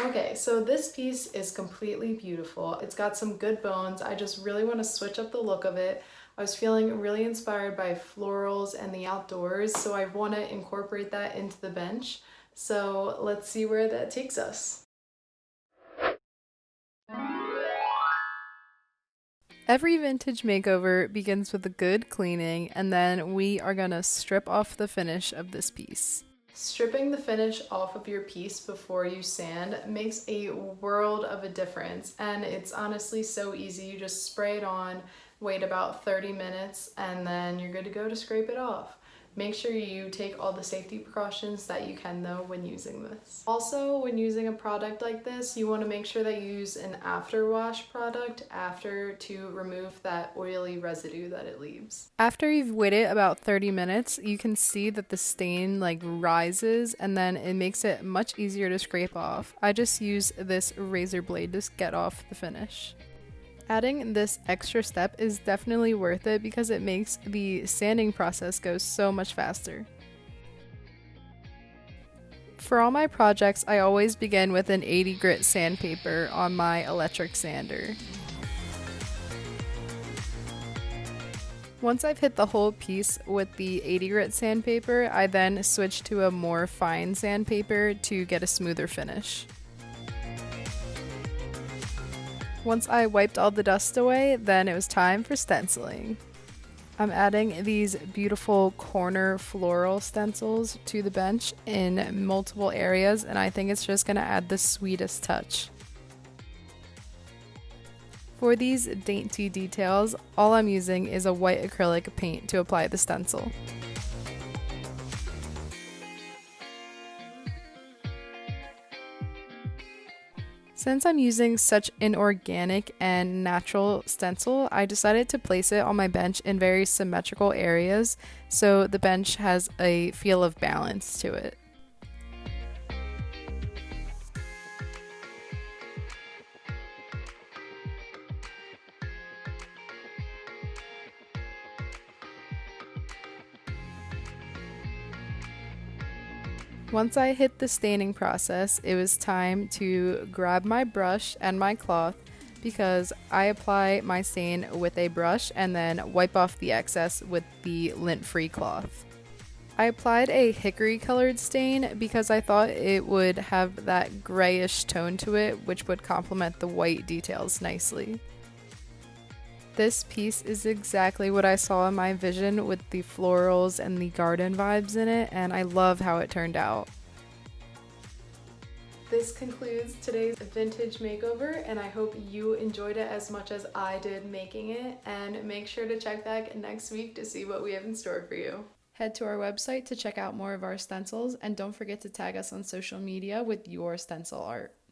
Okay, so this piece is completely beautiful. It's got some good bones. I just really want to switch up the look of it. I was feeling really inspired by florals and the outdoors, so I want to incorporate that into the bench. So let's see where that takes us. Every vintage makeover begins with a good cleaning, and then we are gonna strip off the finish of this piece. Stripping the finish off of your piece before you sand makes a world of a difference, and it's honestly so easy. You just spray it on, wait about 30 minutes, and then you're good to go to scrape it off. Make sure you take all the safety precautions that you can though when using this. Also, when using a product like this, you want to make sure that you use an after wash product after to remove that oily residue that it leaves. After you've waited about 30 minutes, you can see that the stain rises, and then it makes it much easier to scrape off. I just use this razor blade to get off the finish. Adding this extra step is definitely worth it because it makes the sanding process go so much faster. For all my projects, I always begin with an 80 grit sandpaper on my electric sander. Once I've hit the whole piece with the 80 grit sandpaper, I then switch to a more fine sandpaper to get a smoother finish. Once I wiped all the dust away, then it was time for stenciling. I'm adding these beautiful corner floral stencils to the bench in multiple areas, and I think it's just going to add the sweetest touch. For these dainty details, all I'm using is a white acrylic paint to apply the stencil. Since I'm using such an organic and natural stencil, I decided to place it on my bench in very symmetrical areas so the bench has a feel of balance to it. Once I hit the staining process, it was time to grab my brush and my cloth because I apply my stain with a brush and then wipe off the excess with the lint-free cloth. I applied a hickory colored stain because I thought it would have that grayish tone to it, which would complement the white details nicely. This piece is exactly what I saw in my vision with the florals and the garden vibes in it, and I love how it turned out. This concludes today's vintage makeover, and I hope you enjoyed it as much as I did making it, and make sure to check back next week to see what we have in store for you. Head to our website to check out more of our stencils, and don't forget to tag us on social media with your stencil art.